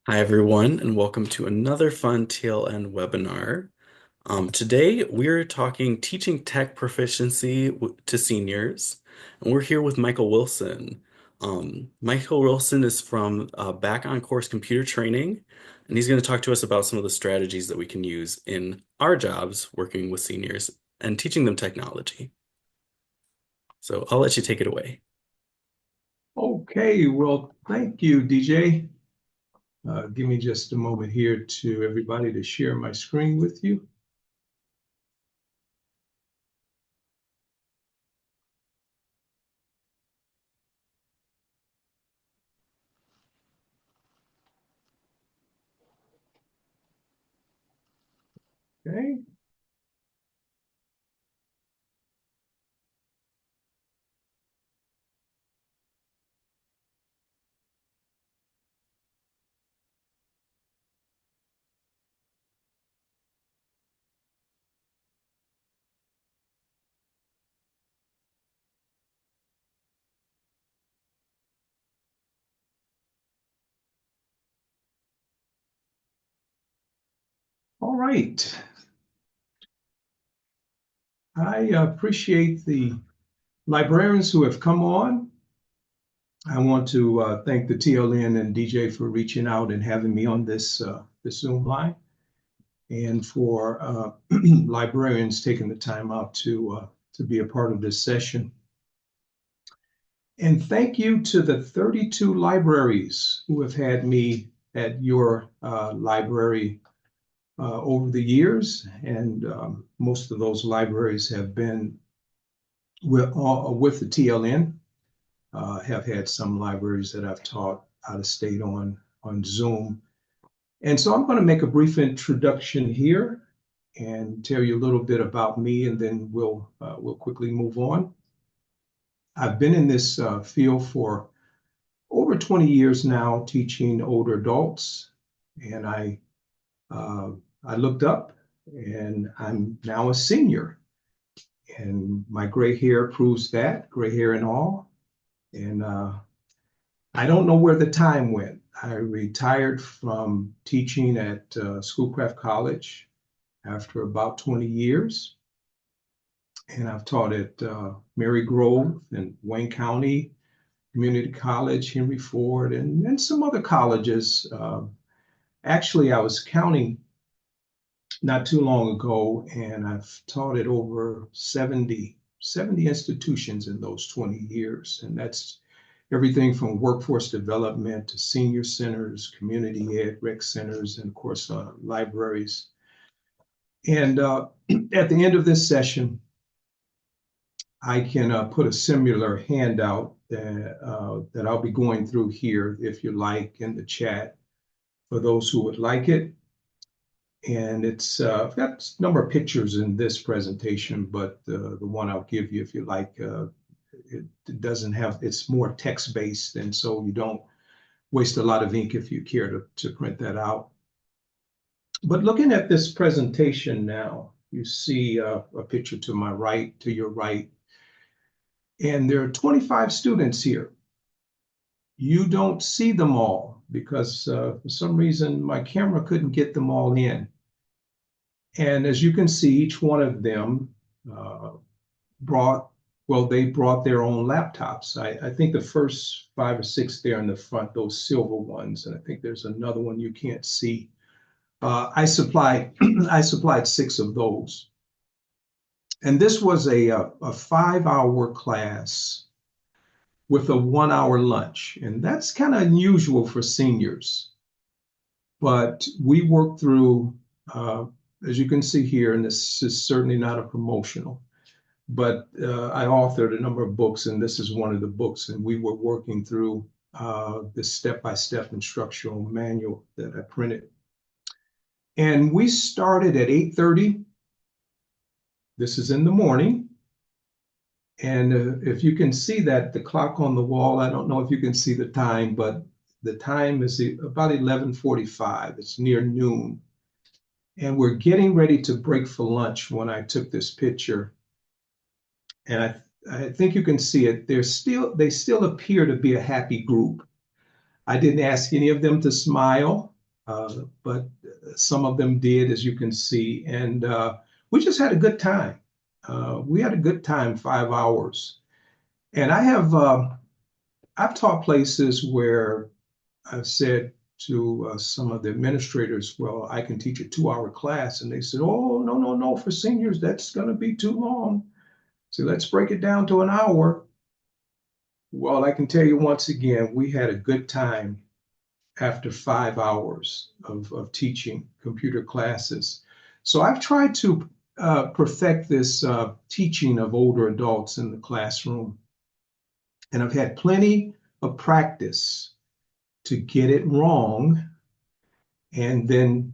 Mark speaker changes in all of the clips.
Speaker 1: Hi, everyone, and welcome to another fun TLN webinar. Today, we're talking teaching tech proficiency to seniors, and we're here with Michael Wilson. Michael Wilson is from Back on Course Computer Training, and he's going to talk to us about some of the strategies that we can use in our jobs working with seniors and teaching them technology. So I'll let you take it away.
Speaker 2: Okay, well, thank you, DJ. Give me just a moment here to everybody to share my screen with you. Okay. All right. I appreciate the librarians who have come on. I want to thank the TLN and DJ for reaching out and having me on this Zoom line, and for librarians taking the time out to be a part of this session. And thank you to the 32 libraries who have had me at your library over the years. And most of those libraries have been with the TLN, have had some libraries that I've taught out of state on Zoom. And so I'm going to make a brief introduction here and tell you a little bit about me, and then we'll quickly move on. I've been in this field for over 20 years now, teaching older adults, and uh, I looked up, and I'm now a senior, and my gray hair proves that, gray hair and all. And I don't know where the time went. I retired from teaching at Schoolcraft College after about 20 years, and I've taught at Mary Grove and Wayne County Community College, Henry Ford, and some other colleges. Actually, I was counting not too long ago, and I've taught at over 70 institutions in those 20 years. And that's everything from workforce development to senior centers, community ed, rec centers, and of course, libraries. And at the end of this session, I can put a similar handout that I'll be going through here, if you like, in the chat for those who would like it. And it's I've got a number of pictures in this presentation, but the one I'll give you, if you like, it doesn't have, it's more text-based, and so you don't waste a lot of ink if you care to print that out. But looking at this presentation now, you see a picture to my right, to your right, and there are 25 students here. You don't see them all because for some reason my camera couldn't get them all in. And as you can see, each one of them uh, they brought their own laptops. I think the first 5 or 6 there in the front, those silver ones, and I think there's another one you can't see. I supplied I supplied 6 of those. And this was a 5-hour class with a 1-hour lunch. And that's kind of unusual for seniors. But we worked through, as you can see here, and this is certainly not a promotional, but I authored a number of books, and this is one of the books. And we were working through this step-by-step instructional manual that I printed. And we started at 8:30. This is in the morning. And if you can see that, the clock on the wall, I don't know if you can see the time, but the time is about 11:45. It's near noon. And we're getting ready to break for lunch when I took this picture. And I think you can see it. They still appear to be a happy group. I didn't ask any of them to smile. but some of them did, as you can see. And we just had a good time. We had a good time, 5 hours. And I've taught places where I've said to some of the administrators, well, I can teach a 2 hour class. And they said, oh, no, no, no, for seniors, that's going to be too long. So let's break it down to an hour. Well, I can tell you once again, we had a good time after 5 hours of teaching computer classes. So I've tried to perfect this teaching of older adults in the classroom. And I've had plenty of practice to get it wrong and then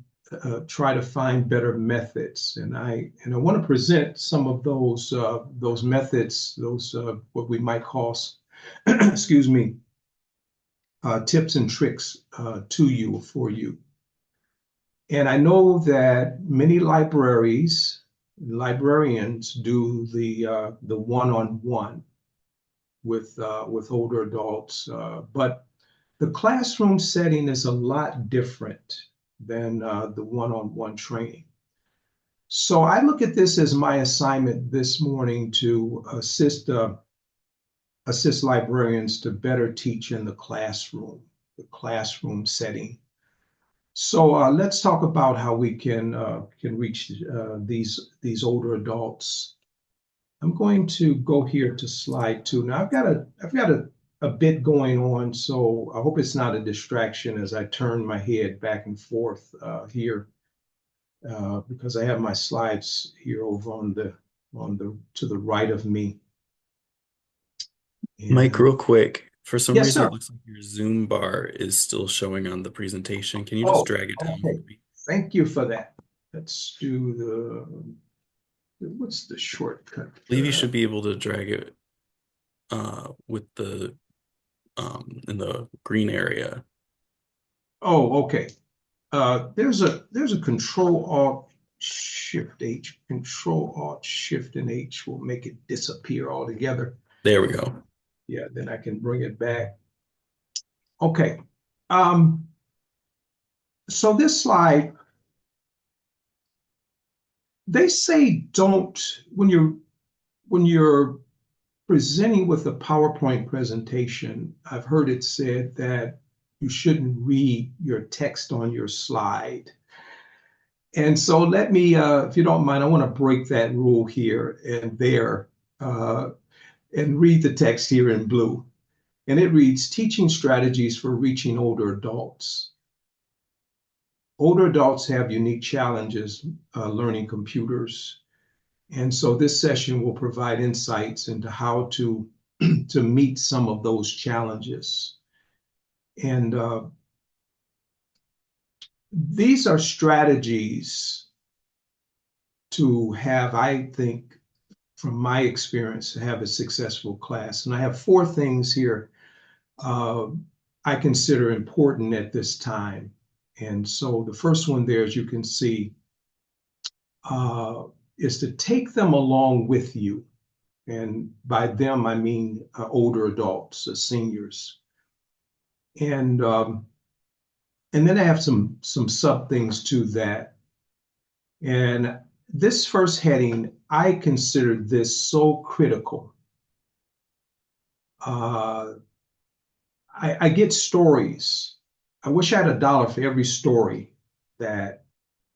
Speaker 2: try to find better methods. And I want to present some of those methods, those what we might call, excuse me, tips and tricks to you for you. And I know that many librarians do the one-on-one with older adults, but the classroom setting is a lot different than the one-on-one training. So I look at this as my assignment this morning to assist librarians to better teach in the classroom setting. So let's talk about how we can reach these older adults. I'm going to go here to slide 2. Now I've got a bit going on, so I hope it's not a distraction as I turn my head back and forth here because I have my slides here over on the to the right of me.
Speaker 1: Mike,
Speaker 2: And
Speaker 1: real quick, for some
Speaker 2: yes,
Speaker 1: reason it
Speaker 2: sir.
Speaker 1: looks like your Zoom bar is still showing on the presentation. Can you just
Speaker 2: Oh,
Speaker 1: drag it down
Speaker 2: okay.
Speaker 1: for me?
Speaker 2: Thank you for that. Let's do what's the shortcut?
Speaker 1: I believe you should be able to drag it with the in the green area.
Speaker 2: Oh, okay. There's a Control Alt Shift H. Control Alt Shift and H will make it disappear altogether.
Speaker 1: There we go.
Speaker 2: Yeah, then I can bring it back. Okay. Um, so this slide, they say don't when you're presenting with a PowerPoint presentation, I've heard it said that you shouldn't read your text on your slide. And so let me, if you don't mind, I want to break that rule here and there uh, and read the text here in blue. And it reads, Teaching Strategies for Reaching Older Adults. Older adults have unique challenges learning computers. And so this session will provide insights into how to meet some of those challenges. And these are strategies to have, I think, from my experience, to have a successful class. And I have 4 things here uh, I consider important at this time. And so the first one there, as you can see, uh, is to take them along with you. And by them, I mean older adults, seniors. And and then I have some sub things to that. And this first heading, I consider this so critical. Uh, I get stories. I wish I had $1 for every story that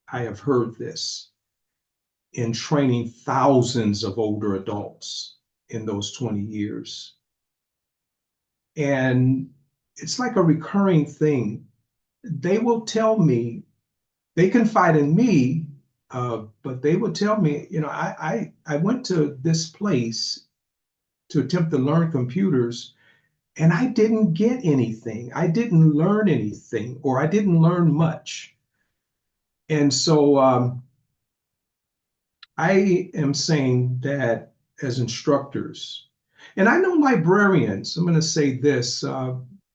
Speaker 2: I have heard this in training thousands of older adults in those 20 years. And it's like a recurring thing. They will tell me, they confide in me, but they would tell me, I went to this place to attempt to learn computers and I didn't get anything. I didn't learn anything, or I didn't learn much. And so I am saying that as instructors, and I know librarians, I'm going to say this,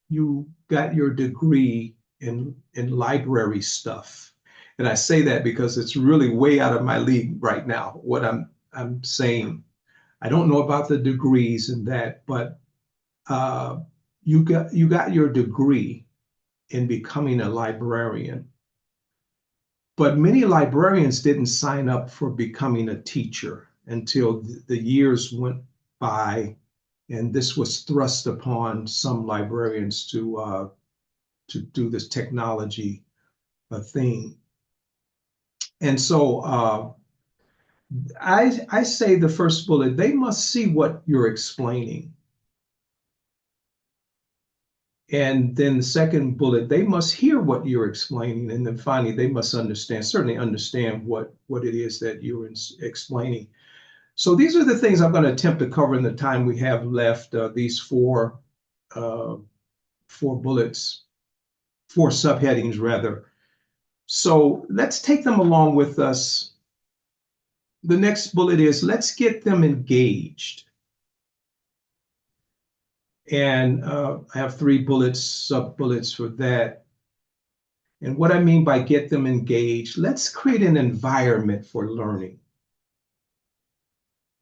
Speaker 2: you got your degree in library stuff. And I say that because it's really way out of my league right now, what I'm saying. I don't know about the degrees and that, but uh, you got your degree. in becoming a librarian. But many librarians didn't sign up for becoming a teacher until the years went by, and this was thrust upon some librarians to do this technology thing. And so I say the first bullet, they must see what you're explaining. And then the second bullet, they must hear what you're explaining. And then finally, they must understand, certainly understand what it is that you're explaining. So these are the things I'm going to attempt to cover in the time we have left, these uh, four bullets, four subheadings rather. So let's take them along with us. The next bullet is let's get them engaged. And I have three bullets, sub bullets for that. And what I mean by get them engaged, let's create an environment for learning.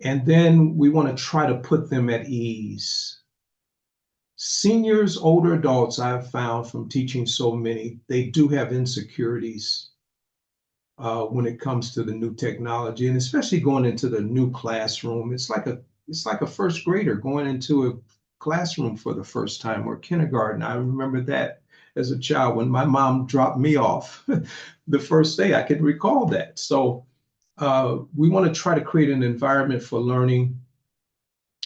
Speaker 2: And then we want to try to put them at ease. Seniors, older adults, I've found from teaching so many, they do have insecurities when it comes to the new technology, and especially going into the new classroom. It's like a first grader going into a classroom for the first time, or kindergarten. I remember that as a child when my mom dropped me off the first day. I could recall that. So we want to try to create an environment for learning,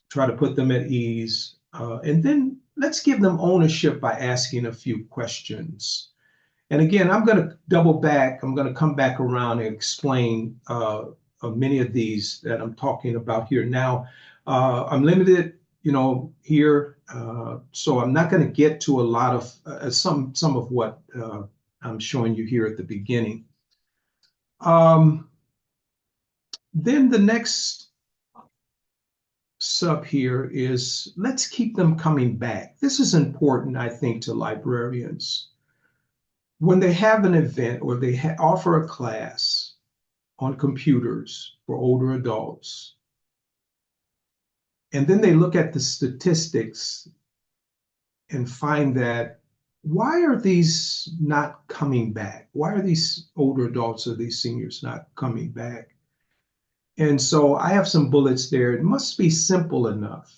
Speaker 2: try to put them at ease, and then let's give them ownership by asking a few questions. And again, I'm going to double back. I'm going to come back around and explain many of these that I'm talking about here now. I'm limited, here, so I'm not going to get to a lot of some of what I'm showing you here at the beginning. Then the next sub here is let's keep them coming back. This is important, I think, to librarians. When they have an event or they offer a class on computers for older adults, and then they look at the statistics and find that why are these not coming back? Why are these older adults or these seniors not coming back? And so I have some bullets there. It must be simple enough.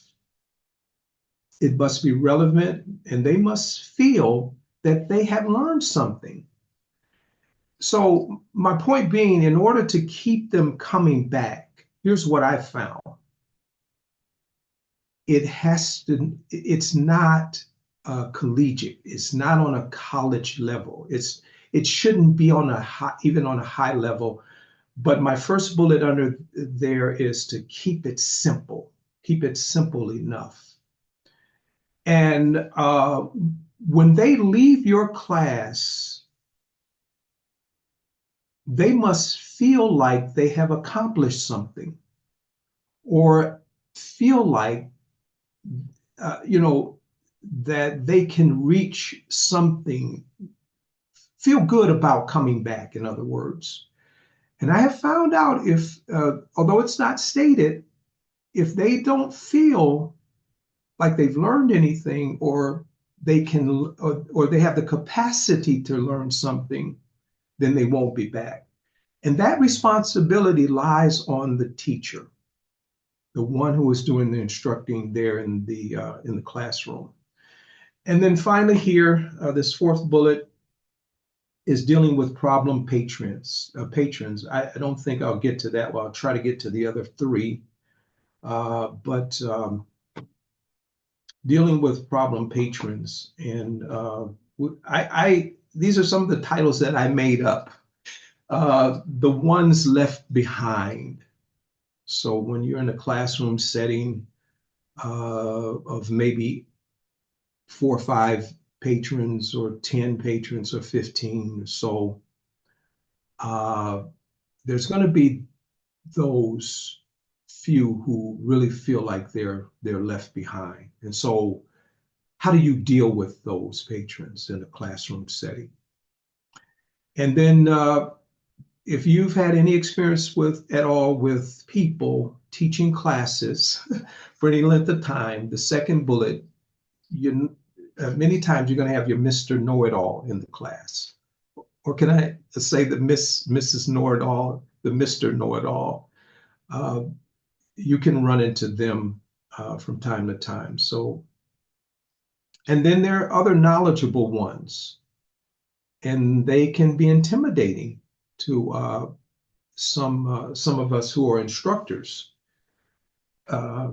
Speaker 2: It must be relevant, and they must feel that they have learned something. So my point being, in order to keep them coming back, here's what I found. It's not collegiate. It's not on a college level. It shouldn't be on even on a high level. But my first bullet under there is to keep it simple. Keep it simple enough. And when they leave your class, they must feel like they have accomplished something, or feel like, that they can reach something, feel good about coming back, in other words. And I have found out if, although it's not stated, if they don't feel like they've learned anything, or they can, or they have the capacity to learn something, then they won't be back. And that responsibility lies on the teacher, the one who is doing the instructing there in the classroom. And then finally here, this fourth bullet is dealing with problem patrons. I don't think I'll get to that. Well, I'll try to get to the other three. But dealing with problem patrons, and these are some of the titles that I made up. The ones left behind. So when you're in a classroom setting of maybe 4 or 5 patrons, or 10 patrons, or 15 or so, there's going to be those few who really feel like they're left behind. And so how do you deal with those patrons in a classroom setting? And then if you've had any experience at all with people teaching classes for any length of time, the second bullet, many times you're going to have your Mr. Know-it-all in the class. Or can I say the Mrs. Know-it-all, the Mr. Know-it-all? Uh, you can run into them from time to time. So, and then there are other knowledgeable ones, and they can be intimidating to some of us who are instructors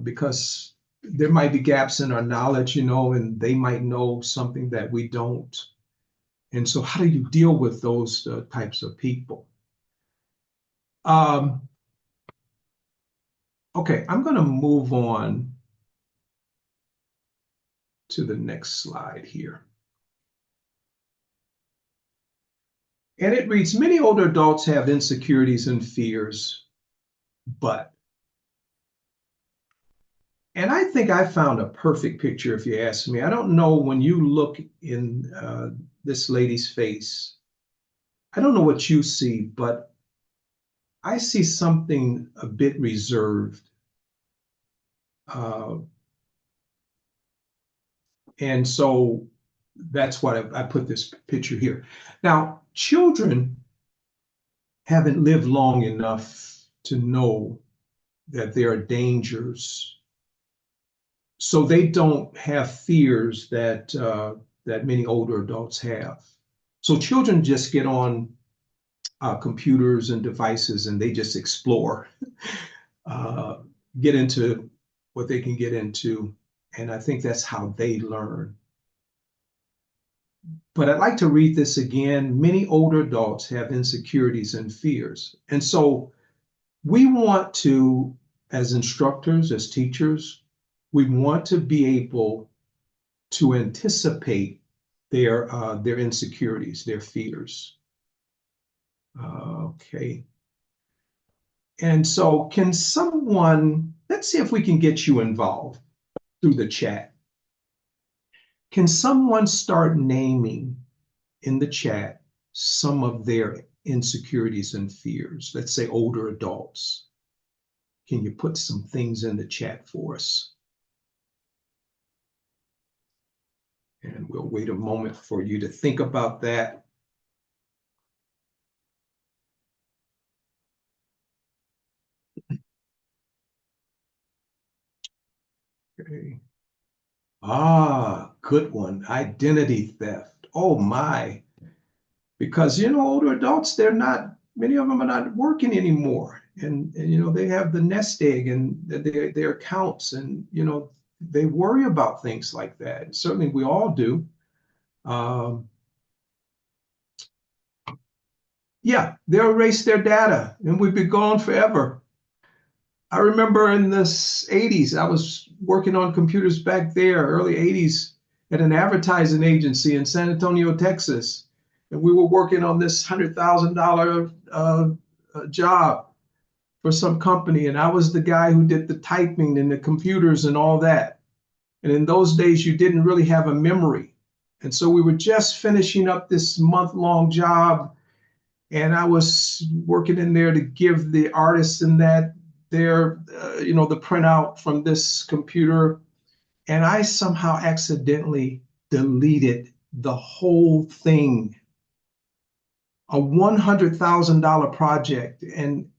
Speaker 2: because there might be gaps in our knowledge, and they might know something that we don't. And so, how do you deal with those types of people? Um, okay, I'm going to move on to the next slide here. And it reads, many older adults have insecurities and fears, but, and I think I found a perfect picture if you ask me. I don't know when you look in this lady's face, I don't know what you see, but I see something a bit reserved. Uh, and so that's why I put this picture here. Now, children haven't lived long enough to know that there are dangers, so they don't have fears that many older adults have. So children just get on computers and devices and they just explore, uh, get into what they can get into, and I think that's how they learn. But I'd like to read this again. Many older adults have insecurities and fears, and so we want to, as instructors, as teachers, we want to be able to anticipate their insecurities, their fears. Okay. And so can someone, let's see if we can get you involved through the chat. Can someone start naming in the chat some of their insecurities and fears? Let's say older adults. Can you put some things in the chat for us? And we'll wait a moment for you to think about that. Okay. Ah, good one. Identity theft. Oh my. Because, older adults, many of them are not working anymore. And they have the nest egg and their accounts and, they worry about things like that. Certainly we all do. Um, yeah, they'll erase their data and we'd be gone forever. I remember in the 80s, I was working on computers back there, early 80s, at an advertising agency in San Antonio, Texas. And we were working on this $100,000 job for some company. And I was the guy who did the typing and the computers and all that. And in those days, you didn't really have a memory. And so we were just finishing up this month-long job. And I was working in there to give the artists and that the printout from this computer. And I somehow accidentally deleted the whole thing, a $100,000 project. And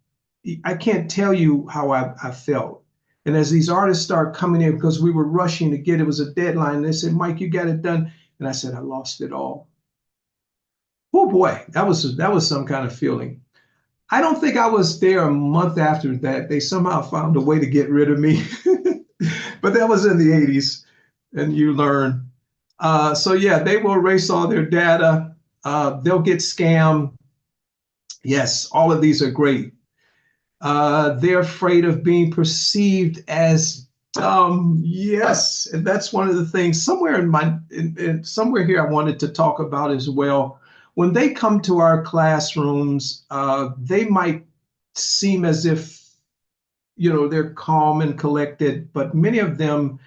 Speaker 2: I can't tell you how I felt. And as these artists started coming in, because we were rushing to get, it was a deadline, they said, Mike, you got it done. And I said, I lost it all. Oh boy, that was some kind of feeling. I don't think I was there a month after that. They somehow found a way to get rid of me. But that was in the 80s, and you learn. So yeah, they will erase all their data. They'll get scammed. Yes, all of these are great. They're afraid of being perceived as dumb. Yes, and that's one of the things. Somewhere here, I wanted to talk about as well. When they come to our classrooms, they might seem as if they're calm and collected, but many of them,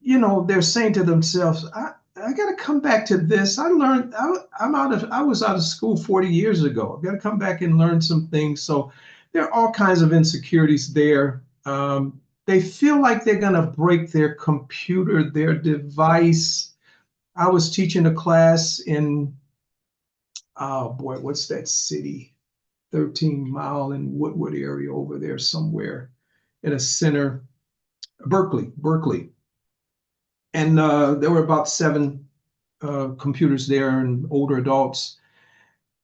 Speaker 2: they're saying to themselves, I got to come back to this. I learned, I was out of school 40 years ago. I've got to come back and learn some things. So there are all kinds of insecurities there. They feel like they're going to break their computer, their device. I was teaching a class in, oh boy, what's that city? 13 Mile in Woodward area over there somewhere in a center, Berkeley. And there were about seven computers there and older adults.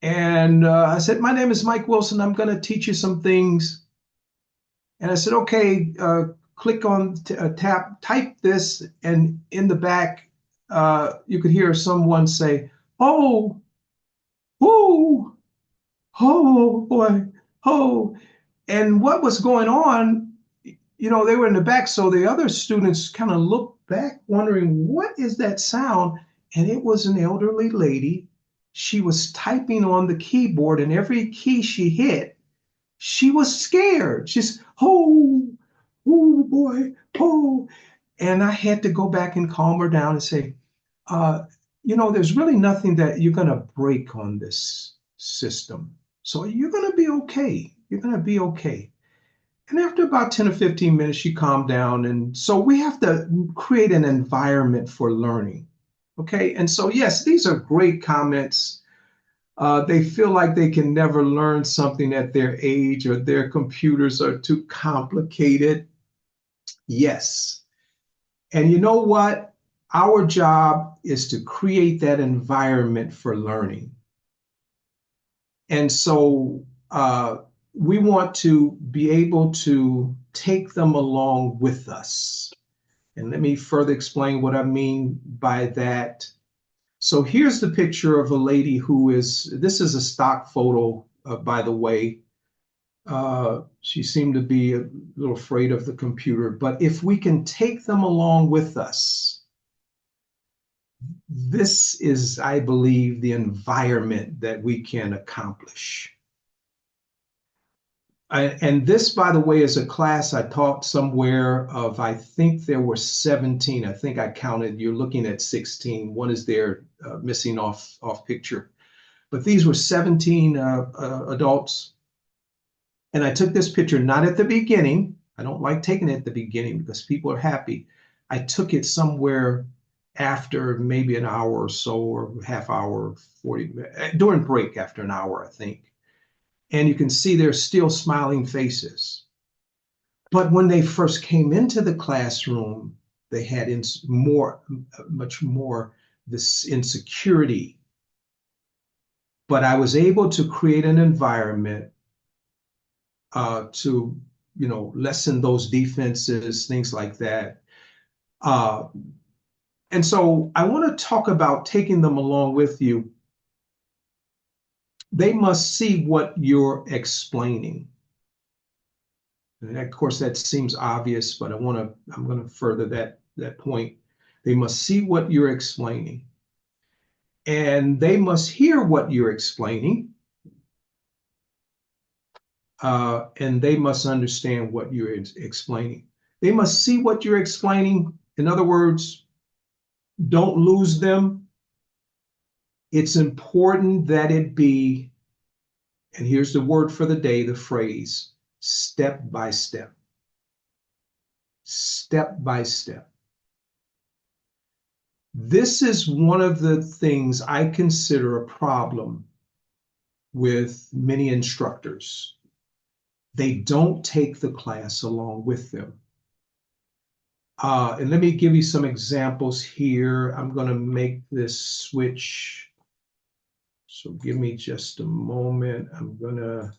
Speaker 2: And I said, my name is Mike Wilson. I'm going to teach you some things. And I said, okay, click on type this. And in the back, you could hear someone say, oh, oh, oh, boy, oh. And what was going on, they were in the back. So the other students kind of looked back, wondering, what is that sound? And it was an elderly lady. She was typing on the keyboard, and every key she hit, she was scared. She's, oh, oh boy, oh. And I had to go back and calm her down and say, uh, there's really nothing that you're going to break on this system. So you're going to be okay. You're going to be okay. And after about 10 or 15 minutes, she calmed down. And so we have to create an environment for learning. Okay. And so, yes, these are great comments. They feel like they can never learn something at their age or their computers are too complicated. Yes. And you know what? Our job is to create that environment for learning. And so we want to be able to take them along with us. And let me further explain what I mean by that. So here's the picture of a lady this is a stock photo, by the way. She seemed to be a little afraid of the computer, but if we can take them along with us, this is, I believe, the environment that we can accomplish. And this, by the way, is a class I taught somewhere of, I think there were 17. I think I counted, you're looking at 16. One is there missing off picture. But these were 17 adults. And I took this picture not at the beginning. I don't like taking it at the beginning because people are happy. I took it somewhere after maybe an hour or so, or half hour, 40 minutes, during break after an hour, I think. And you can see they're still smiling faces. But when they first came into the classroom, they had much more this insecurity. But I was able to create an environment to, lessen those defenses, things like that. And so I want to talk about taking them along with you. They must see what you're explaining. And of course, that seems obvious, but I'm going to further that point. They must see what you're explaining, and they must hear what you're explaining, and they must understand what you're explaining. They must see what you're explaining. In other words, don't lose them. It's important that it be, and here's the word for the day, the phrase, step by step. Step by step. This is one of the things I consider a problem with many instructors. They don't take the class along with them. And let me give you some examples here. I'm going to make this switch. So give me just a moment. I'm going to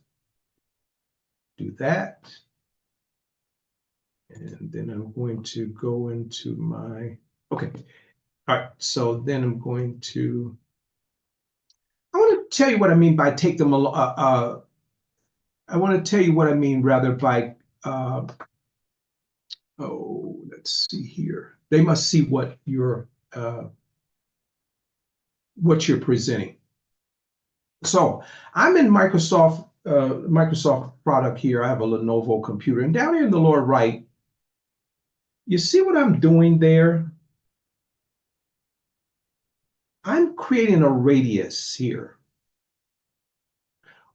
Speaker 2: do that. And then I'm going to go into okay. All right. So then I want to tell you what I mean by take them along. I want to tell you what I mean rather by, let's see here. They must see what you're presenting. So I'm in Microsoft product here. I have a Lenovo computer, and down here in the lower right, you see what I'm doing there? I'm creating a radius here.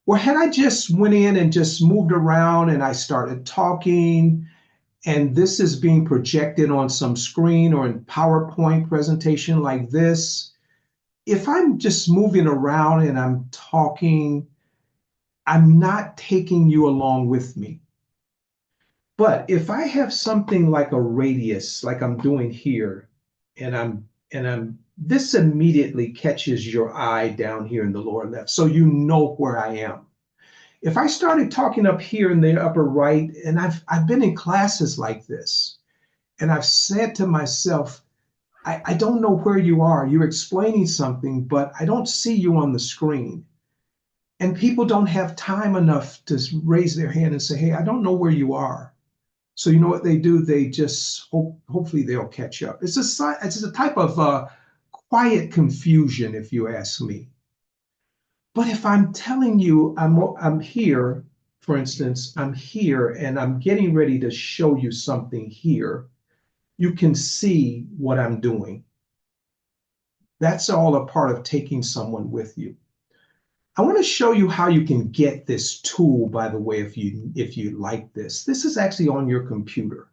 Speaker 2: Or had I just went in and just moved around and I started talking and this is being projected on some screen or in PowerPoint presentation like this, if I'm just moving around and I'm talking, I'm not taking you along with me. But if I have something like a radius, like I'm doing here, and I'm this immediately catches your eye down here in the lower left, so you know where I am. If I started talking up here in the upper right, and I've been in classes like this, and I've said to myself, I don't know where you are. You're explaining something, but I don't see you on the screen. And people don't have time enough to raise their hand and say, hey, I don't know where you are. So you know what they do? They just hopefully they'll catch up. It's a type of quiet confusion, if you ask me. But if I'm telling you I'm here, for instance, I'm here and I'm getting ready to show you something here, you can see what I'm doing. That's all a part of taking someone with you. I want to show you how you can get this tool, by the way, if you like this. This is actually on your computer.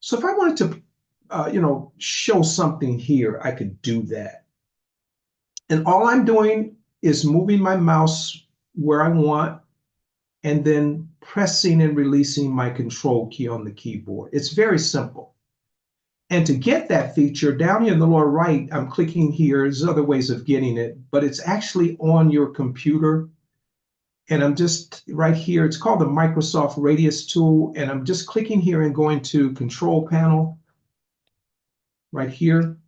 Speaker 2: So if I wanted to, show something here, I could do that. And all I'm doing is moving my mouse where I want and then pressing and releasing my control key on the keyboard. It's very simple. And to get that feature down here in the lower right, I'm clicking here. There's other ways of getting it, but it's actually on your computer. And I'm just right here. It's called the Microsoft Radius tool. And I'm just clicking here and going to Control Panel right here.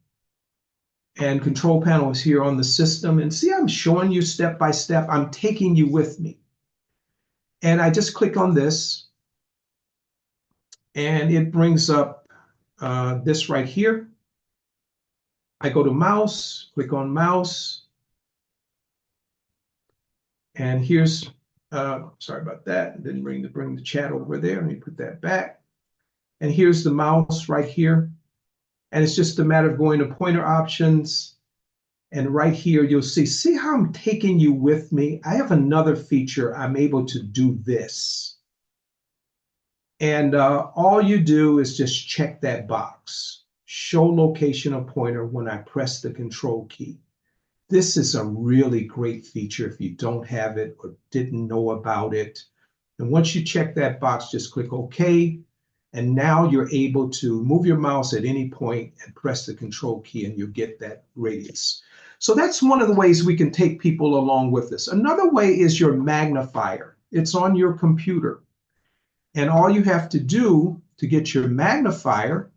Speaker 2: And Control Panel is here on the system. And see, I'm showing you step by step. I'm taking you with me. And I just click on this, and it brings up this right here. I go to mouse, click on mouse, and here's, sorry about that. Didn't bring the chat over there. Let me put that back. And here's the mouse right here. And it's just a matter of going to pointer options. And right here, you'll see how I'm taking you with me? I have another feature. I'm able to do this. And all you do is just check that box. Show location of pointer when I press the control key. This is a really great feature if you don't have it or didn't know about it. And once you check that box, just click OK. And now you're able to move your mouse at any point and press the control key and you'll get that radius. So that's one of the ways we can take people along with us. Another way is your magnifier. It's on your computer. And all you have to do to get your magnifier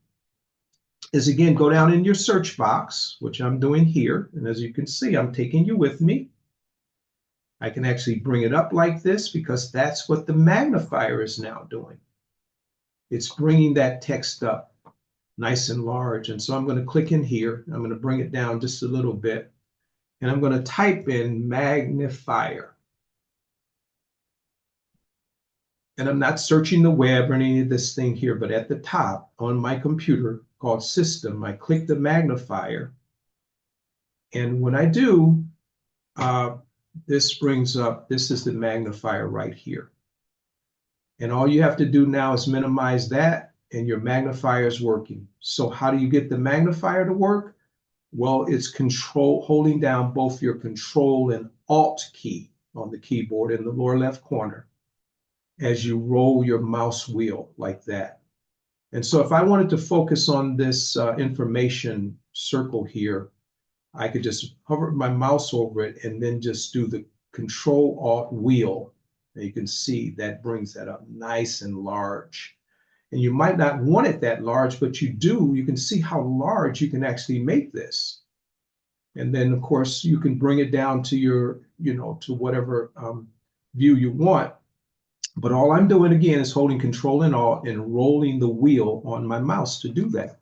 Speaker 2: is, again, go down in your search box, which I'm doing here. And as you can see, I'm taking you with me. I can actually bring it up like this because that's what the magnifier is now doing. It's bringing that text up nice and large. And so I'm going to click in here. I'm going to bring it down just a little bit. And I'm going to type in magnifier. And I'm not searching the web or any of this thing here, but at the top on my computer called System, I click the magnifier. And when I do, this brings up, this is the magnifier right here. And all you have to do now is minimize that, and your magnifier is working. So how do you get the magnifier to work? Well, it's holding down both your Control and Alt key on the keyboard in the lower left corner as you roll your mouse wheel like that. And so if I wanted to focus on this information circle here, I could just hover my mouse over it and then just do the Control Alt wheel. And you can see that brings that up nice and large. And you might not want it that large, but you do. You can see how large you can actually make this. And then, of course, you can bring it down to your, to whatever view you want. But all I'm doing, again, is holding Control and Alt and rolling the wheel on my mouse to do that.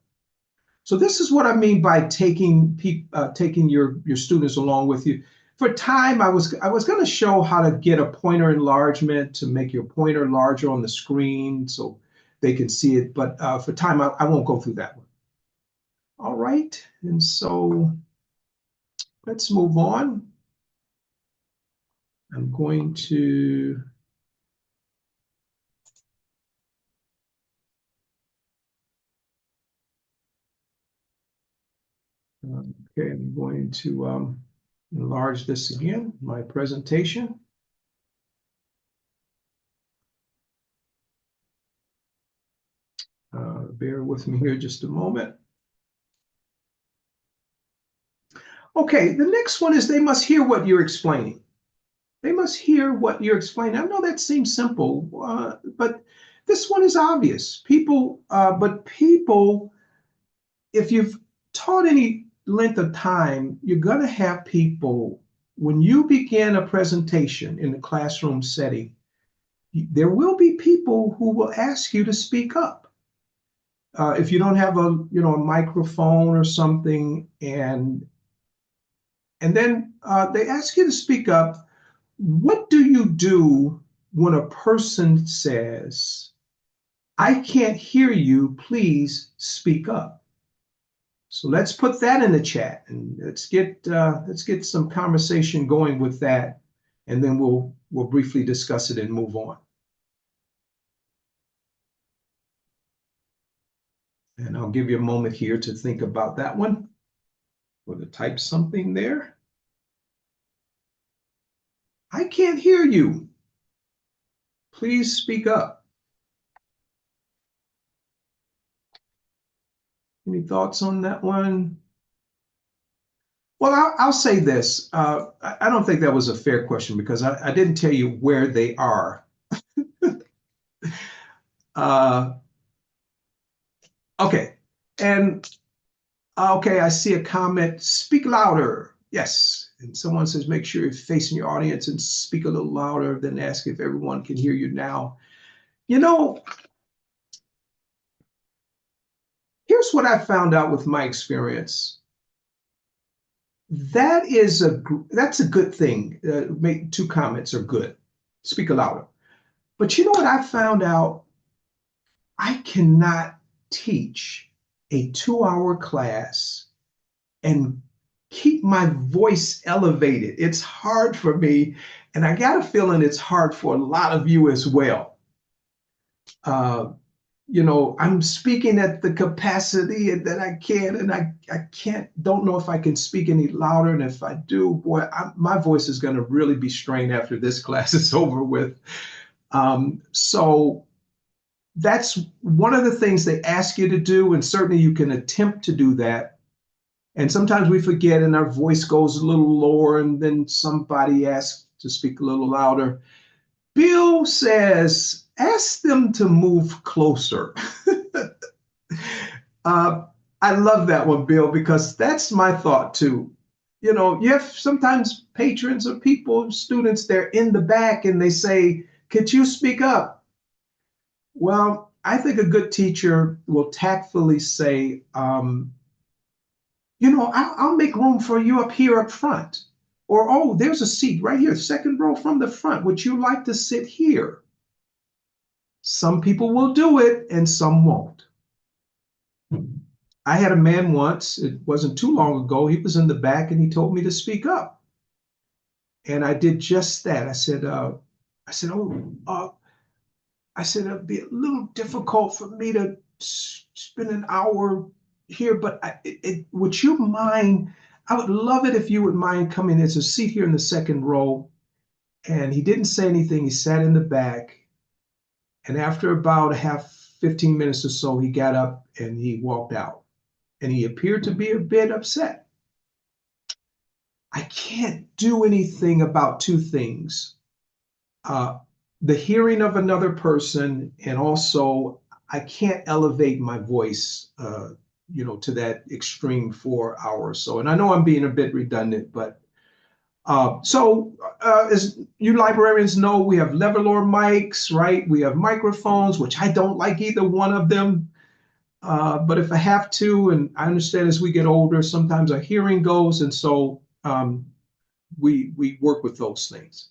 Speaker 2: So this is what I mean by taking your students along with you. For time, I was going to show how to get a pointer enlargement to make your pointer larger on the screen so they can see it. But for time, I won't go through that one. All right. And so let's move on. I'm going to Okay, I'm going to enlarge this again, my presentation. Bear with me here just a moment. Okay, the next one is they must hear what you're explaining. They must hear what you're explaining. I know that seems simple, but this one is obvious. People, if you've taught any length of time, you're going to have people, when you begin a presentation in the classroom setting, there will be people who will ask you to speak up. If you don't have a microphone or something, and then they ask you to speak up. What do you do when a person says, I can't hear you, please speak up? So let's put that in the chat and let's get some conversation going with that, and then we'll briefly discuss it and move on. And I'll give you a moment here to think about that one, or to type something there. I can't hear you. Please speak up. Any thoughts on that one? Well, I'll say this. I don't think that was a fair question because I didn't tell you where they are. Uh, okay. And okay, I see a comment. Speak louder. Yes. And someone says, make sure you're facing your audience and speak a little louder, then ask if everyone can hear you now. You know, here's what I found out with my experience. That's a good thing. Make two comments are good. Speak louder. But you know what I found out? I cannot teach a 2 hour class and keep my voice elevated. It's hard for me. And I got a feeling it's hard for a lot of you as well. Uh, I'm speaking at the capacity that I can, and I don't know if I can speak any louder. And if I do, boy, my voice is going to really be strained after this class is over with. So that's one of the things they ask you to do, and certainly you can attempt to do that. And sometimes we forget and our voice goes a little lower, and then somebody asks to speak a little louder. Bill says, ask them to move closer. uh, I love that one, Bill, because that's my thought too. You have sometimes patrons or people, students, they're in the back and they say, could you speak up? Well, I think a good teacher will tactfully say, I'll make room for you up here up front. Or, oh, there's a seat right here, second row from the front. Would you like to sit here? Some people will do it and some won't. I had a man once, it wasn't too long ago, he was in the back and he told me to speak up. And I did just that. I said, it'd be a little difficult for me to spend an hour here, but would you mind? I would love it if you would mind coming. There's a seat here in the second row. And he didn't say anything. He sat in the back. And after about 15 minutes or so, he got up and he walked out. And he appeared to be a bit upset. I can't do anything about two things. The hearing of another person, and also I can't elevate my voice, to that extreme 4 hours. So, and I know I'm being a bit redundant, but as you librarians know, we have leveler mics, right? We have microphones, which I don't like either one of them. But if I have to, and I understand as we get older, sometimes our hearing goes, and so we work with those things.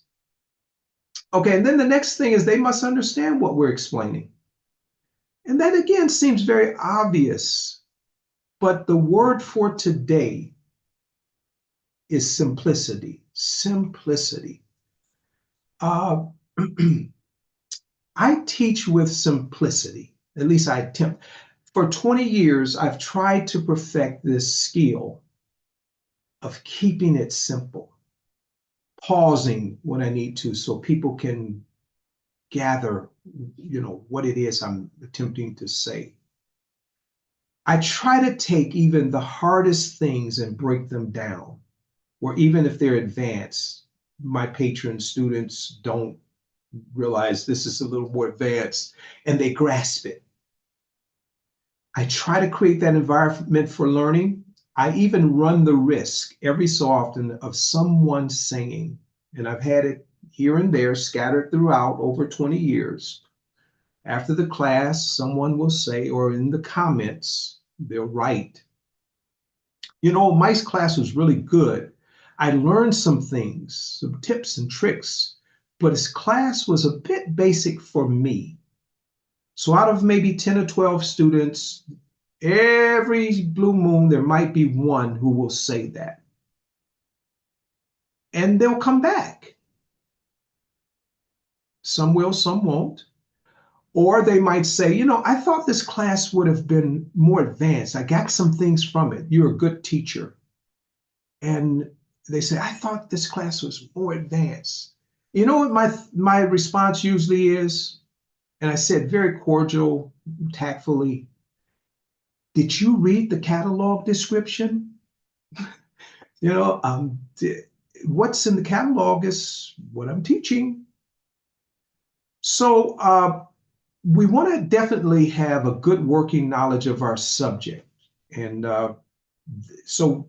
Speaker 2: Okay, and then the next thing is they must understand what we're explaining. And that again seems very obvious, but the word for today is simplicity. Simplicity. I teach with simplicity, at least I attempt. For 20 years, I've tried to perfect this skill. of keeping it simple, pausing when I need to so people can gather, what it is I'm attempting to say. I try to take even the hardest things and break them down, or even if they're advanced, my patron students don't realize this is a little more advanced and they grasp it. I try to create that environment for learning. I even run the risk every so often of someone saying, and I've had it here and there scattered throughout over 20 years. After the class, someone will say, or in the comments, they'll write, Mike's class was really good. I learned some things, some tips and tricks, but his class was a bit basic for me. So out of maybe 10 or 12 students, every blue moon, there might be one who will say that. And they'll come back. Some will, some won't. Or they might say, I thought this class would have been more advanced. I got some things from it. You're a good teacher. And they say, I thought this class was more advanced. You know what my response usually is? And I said very cordial, tactfully, did you read the catalog description? You know, um, what's in the catalog is what I'm teaching. So we want to definitely have a good working knowledge of our subject. And so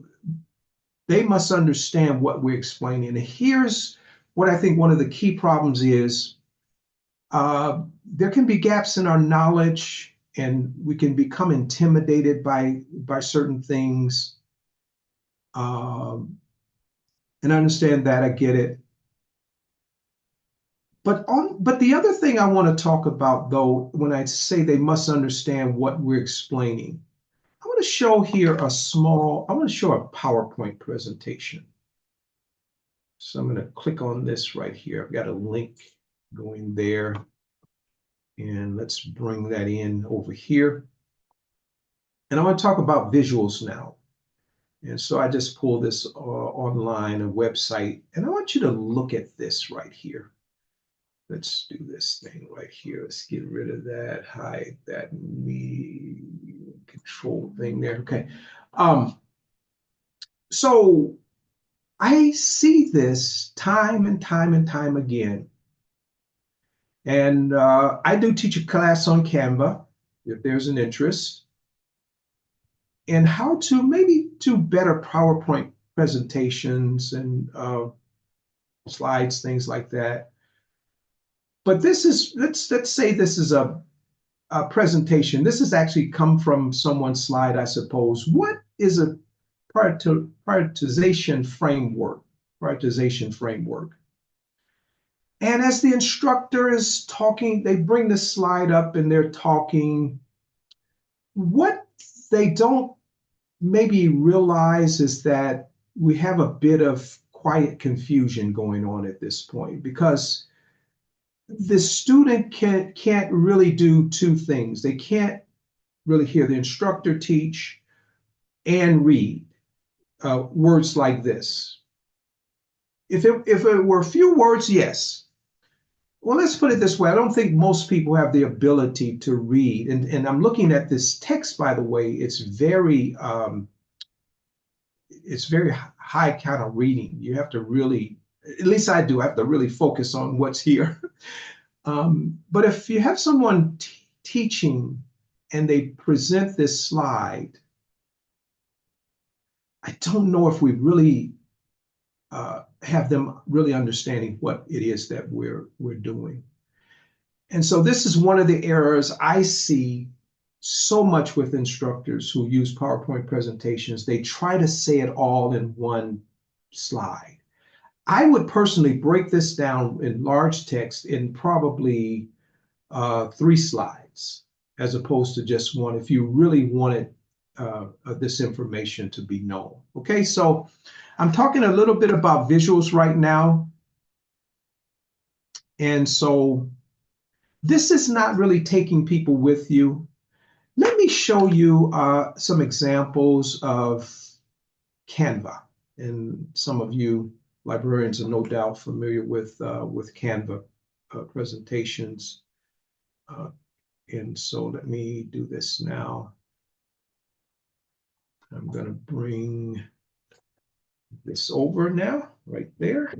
Speaker 2: they must understand what we're explaining. And here's what I think one of the key problems is there can be gaps in our knowledge and we can become intimidated by certain things. And I understand that, I get it. But the other thing I want to talk about though, when I say they must understand what we're explaining, I want to show here I want to show a PowerPoint presentation. So I'm going to click on this right here. I've got a link going there. And let's bring that in over here. And I want to talk about visuals now. And so I just pulled this online, a website, and I want you to look at this right here. Let's do this thing right here. Let's get rid of that, hide that me control thing there. Okay. So I see this time and time and time again. And I do teach a class on Canva, if there's an interest, and how to maybe do better PowerPoint presentations and slides, things like that. But this is, let's say this is a presentation. This has actually come from someone's slide, I suppose. What is a prioritization framework? Prioritization framework. And as the instructor is talking, they bring the slide up and they're talking. What they don't maybe realize is that we have a bit of quiet confusion going on at this point because the student can't really do two things. They can't really hear the instructor teach and read words like this. If it were a few words, yes. Well, let's put it this way. I don't think most people have the ability to read. And I'm looking at this text, by the way. It's very high kind of reading. You have to really, at least I do, I have to really focus on what's here. But if you have someone teaching and they present this slide, I don't know if we really have them really understanding what it is that we're doing. And so this is one of the errors I see so much with instructors who use PowerPoint presentations. They try to say it all in one slide. I would personally break this down in large text in probably 3 slides as opposed to just one if you really wanted this information to be known. Okay, so I'm talking a little bit about visuals right now. And so this is not really taking people with you. Let me show you some examples of Canva. And some of you librarians are no doubt familiar with Canva presentations. Uh, and so let me do this now. I'm going to bring this over now, right there.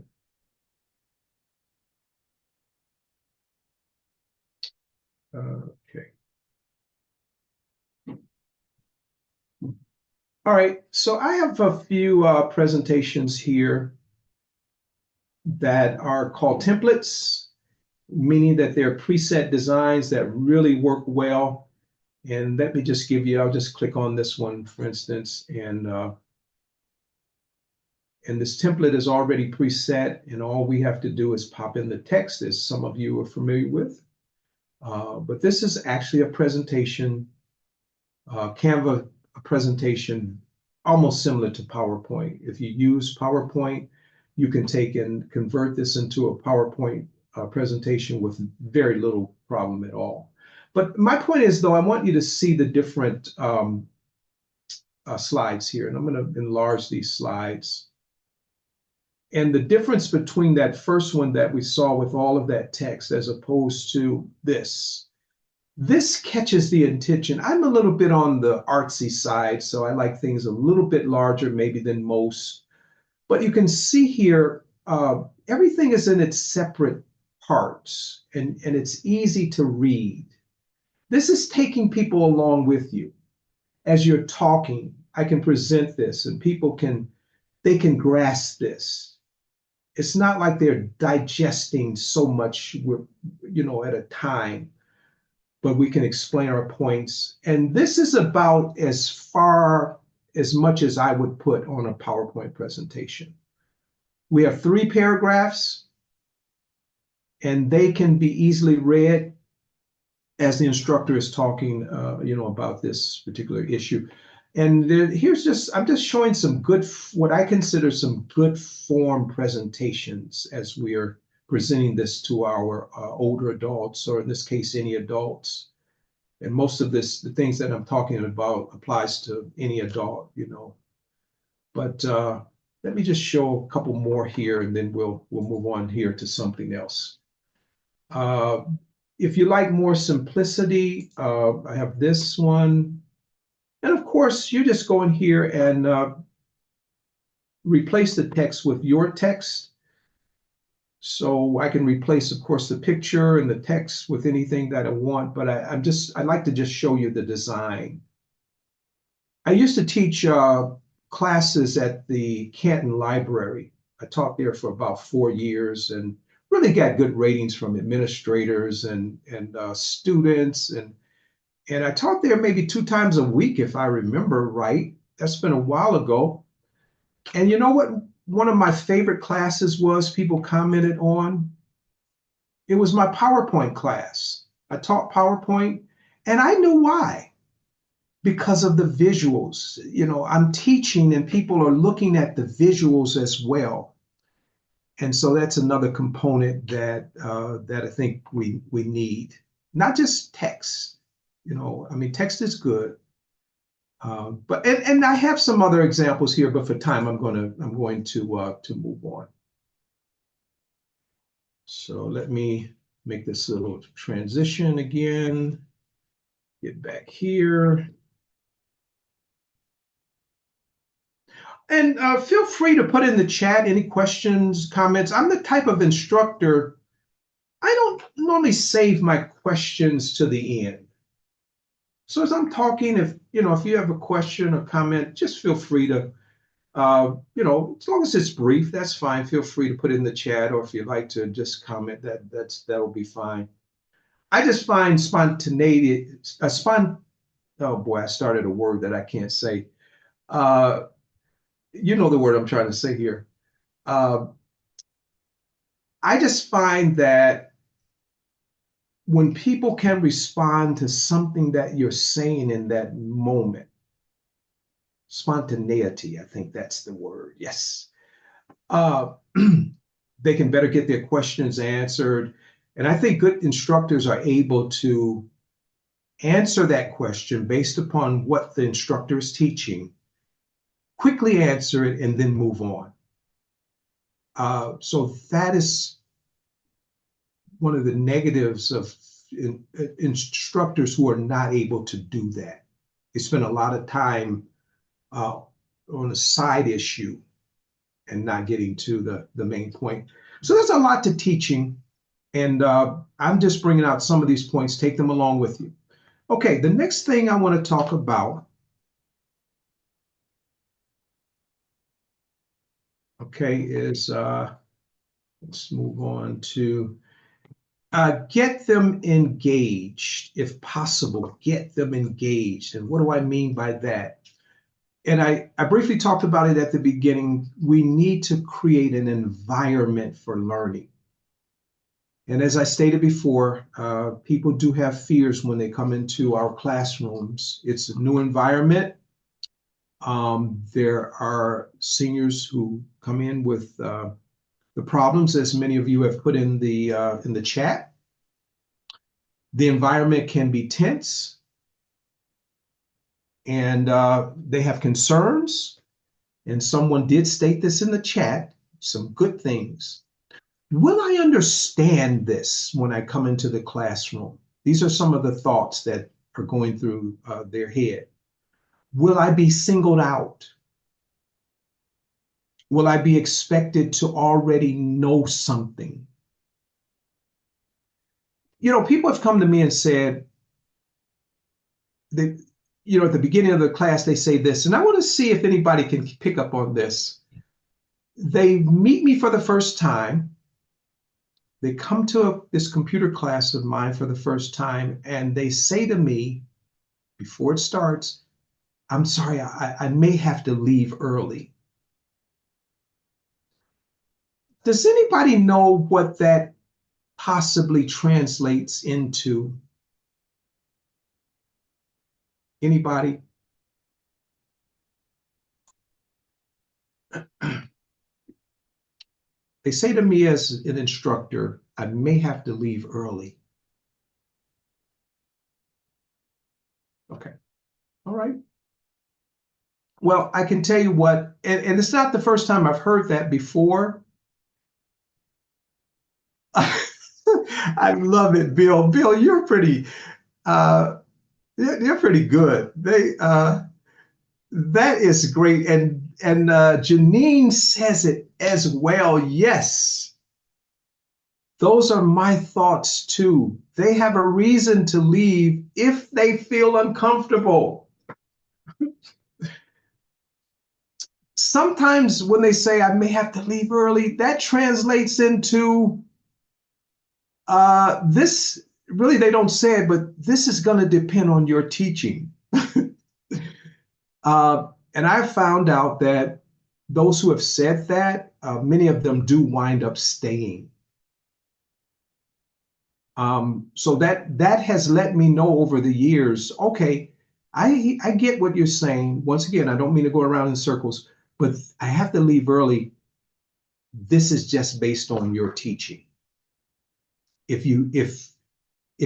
Speaker 2: Okay. All right, so I have a few presentations here that are called templates, meaning that they're preset designs that really work well. And let me just give you, I'll just click on this one, for instance, and this template is already preset, and all we have to do is pop in the text, as some of you are familiar with. But this is actually a presentation, Canva presentation, almost similar to PowerPoint. If you use PowerPoint, you can take and convert this into a PowerPoint presentation with very little problem at all. But my point is, though, I want you to see the different slides here, and I'm going to enlarge these slides. And the difference between that first one that we saw with all of that text as opposed to this catches the attention. I'm a little bit on the artsy side, so I like things a little bit larger maybe than most. But you can see here, everything is in its separate parts, and it's easy to read. This is taking people along with you. As you're talking, I can present this, and they can grasp this. It's not like they're digesting so much, at a time, but we can explain our points. And this is about as much as I would put on a PowerPoint presentation. We have 3 paragraphs, and they can be easily read as the instructor is talking, about this particular issue. And I'm just showing some what I consider some good form presentations as we are presenting this to our older adults, or in this case, any adults. And most of the things that I'm talking about applies to any adult, But let me just show a couple more here, and then we'll move on here to something else. If you like more simplicity, I have this one. And of course, you just go in here and replace the text with your text. So I can replace, of course, the picture and the text with anything that I want, but I like to just show you the design. I used to teach classes at the Canton Library. I taught there for about 4 years and really got good ratings from administrators and students. And I taught there maybe 2 times a week, if I remember right. That's been a while ago. And you know what one of my favorite classes was, people commented on? It was my PowerPoint class. I taught PowerPoint, and I knew why. Because of the visuals. I'm teaching and people are looking at the visuals as well. And so that's another component that I think we need. Not just text. Text is good. But I have some other examples here, but for time, I'm going to move on. So let me make this a little transition again. Get back here. And feel free to put in the chat any questions, comments. I'm the type of instructor, I don't normally save my questions to the end. So as I'm talking, if you have a question or comment, just feel free to, as long as it's brief, that's fine. Feel free to put it in the chat, or if you'd like to just comment, that'll be fine. I just find spontaneity, oh boy, I started a word that I can't say. You know the word I'm trying to say here. I just find that when people can respond to something that you're saying in that moment, spontaneity, I think that's the word. Yes. They can better get their questions answered. And I think good instructors are able to answer that question based upon what the instructor is teaching quickly answer it, and then move on. So that is one of the negatives of instructors who are not able to do that. They spend a lot of time uh, on a side issue and not getting to the main point. So there's a lot to teaching, and I'm just bringing out some of these points. Take them along with you. Okay, the next thing I want to talk about, okay, is let's move on to get them engaged, if possible. Get them engaged. And what do I mean by that? And I briefly talked about it at the beginning. We need to create an environment for learning. And as I stated before, people do have fears when they come into our classrooms. It's a new environment. There are seniors who come in with the problems, as many of you have put in the chat. The environment can be tense, and they have concerns. And someone did state this in the chat, some good things. Will I understand this when I come into the classroom? These are some of the thoughts that are going through their head. Will I be singled out? Will I be expected to already know something? You know, people have come to me and said that, you know, at the beginning of the class, they say this, and I want to see if anybody can pick up on this. They meet me for the first time. They come to this computer class of mine for the first time, and they say to me before it starts, I'm sorry, I may have to leave early. Does anybody know what that possibly translates into? Anybody? They say to me as an instructor, I may have to leave early. Okay. All right. Well, I can tell you what, and it's not the first time I've heard that before. I love it, Bill. Bill, uh, you're pretty good. That is great. And Janine says it as well. Yes, those are my thoughts too. They have a reason to leave if they feel uncomfortable. Sometimes when they say I may have to leave early, that translates into this. Really, they don't say it, but this is going to depend on your teaching. And I've found out that those who have said that, many of them do wind up staying. So that has let me know over the years, okay, I get what you're saying. Once again, I don't mean to go around in circles, but I have to leave early. This is just based on your teaching. If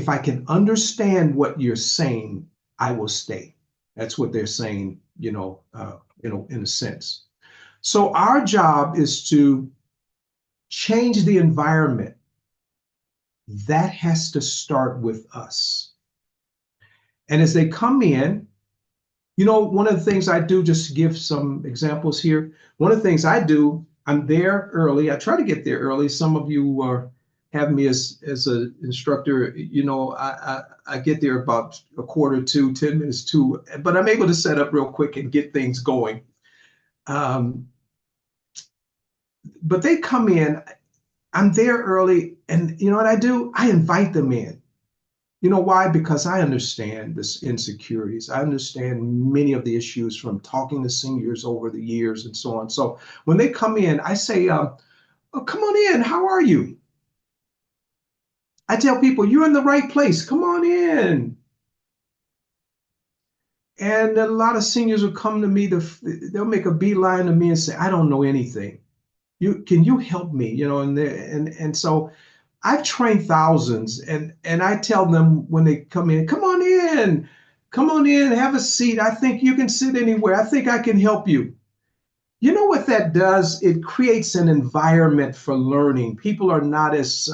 Speaker 2: I can understand what you're saying, I will stay. That's what they're saying, in a sense. So our job is to change the environment. That has to start with us. And as they come in, one of the things I do, just to give some examples here, one of the things I do, I'm there early. I try to get there early. Some of you have me as an instructor. I get there about a quarter to 10 minutes to, but I'm able to set up real quick and get things going. But they come in, I'm there early, and you know what I do? I invite them in. You know why? Because I understand this insecurities. I understand many of the issues from talking to seniors over the years and so on. So when they come in, I say, oh, come on in. How are you? I tell people, you're in the right place. Come on in. And a lot of seniors will come to me, they'll make a beeline to me and say, I don't know anything. Can you help me? And so I've trained thousands, and I tell them when they come in, come on in, have a seat. I think you can sit anywhere. I think I can help you. You know what that does? It creates an environment for learning. People are not as,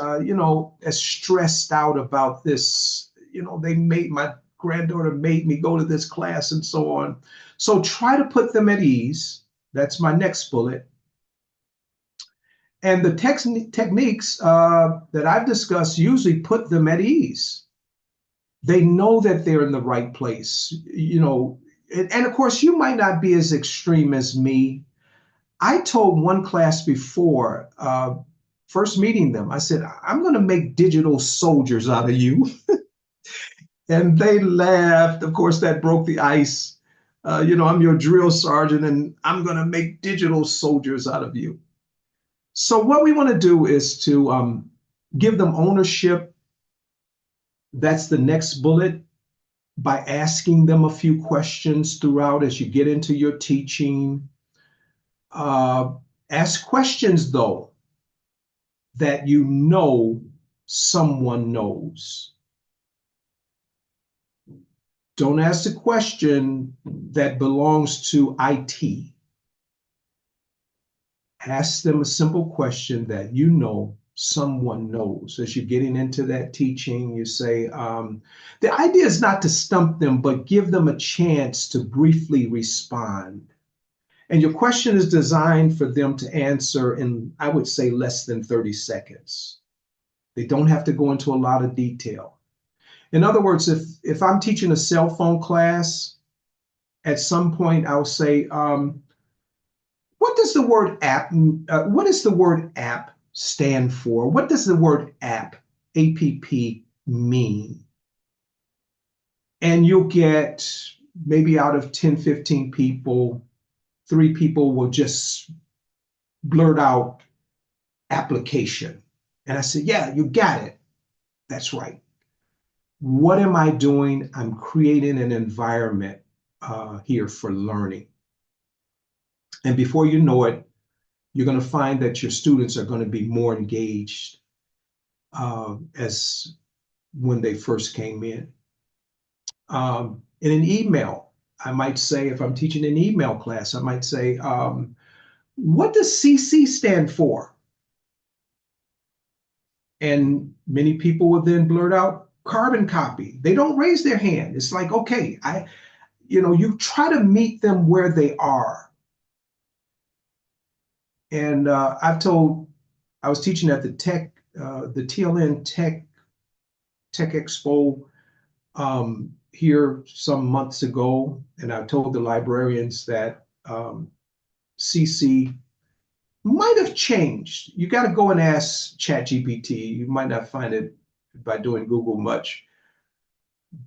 Speaker 2: as stressed out about this. They made my granddaughter made me go to this class and so on. So try to put them at ease. That's my next bullet. And the techniques that I've discussed usually put them at ease. They know that they're in the right place. And of course, you might not be as extreme as me. I told one class before, first meeting them, I said, I'm going to make digital soldiers out of you. And they laughed. Of course, that broke the ice. I'm your drill sergeant and I'm going to make digital soldiers out of you. So, what we want to do is to give them ownership. That's the next bullet, by asking them a few questions throughout as you get into your teaching. Uh, Ask questions, though, that you know someone knows. Don't ask a question that belongs to IT. Ask them a simple question that you know someone knows. As you're getting into that teaching, you say, the idea is not to stump them, but give them a chance to briefly respond. And your question is designed for them to answer in, I would say, less than 30 seconds. They don't have to go into a lot of detail. In other words, if I'm teaching a cell phone class, at some point I'll say, what does the word app, what does the word app stand for? What does the word app, APP, mean? And you'll get maybe out of 10, 15 people, 3 people will just blurt out application. And I said, yeah, you got it. That's right. What am I doing? I'm creating an environment here for learning. And before you know it, you're going to find that your students are going to be more engaged as when they first came in. In an email, I might say, if I'm teaching an email class, I might say, what does CC stand for? And many people will then blurt out carbon copy. They don't raise their hand. It's like, okay, you try to meet them where they are. And I was teaching at the TLN Tech Expo here some months ago, and I told the librarians that CC might have changed. You got to go and ask ChatGPT. You might not find it by doing Google much,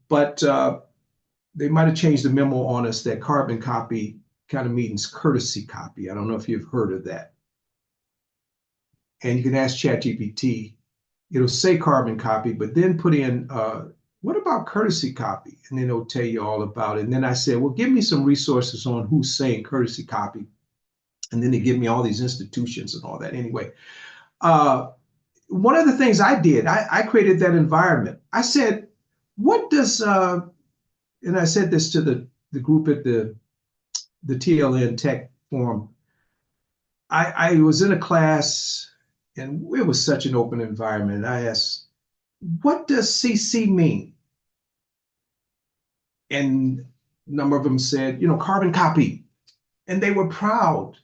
Speaker 2: but they might have changed the memo on us that carbon copy kind of means courtesy copy. I don't know if you've heard of that. And you can ask ChatGPT. It'll say carbon copy, but then put in what about courtesy copy? And then it'll tell you all about it. And then I said, well, give me some resources on who's saying courtesy copy. And then they give me all these institutions and all that. Anyway, one of the things I did, I created that environment. I said, what does, and I said this to the group at the TLN Tech Forum. I was in a class and it was such an open environment. I asked, what does CC mean? And a number of them said, carbon copy. And they were proud.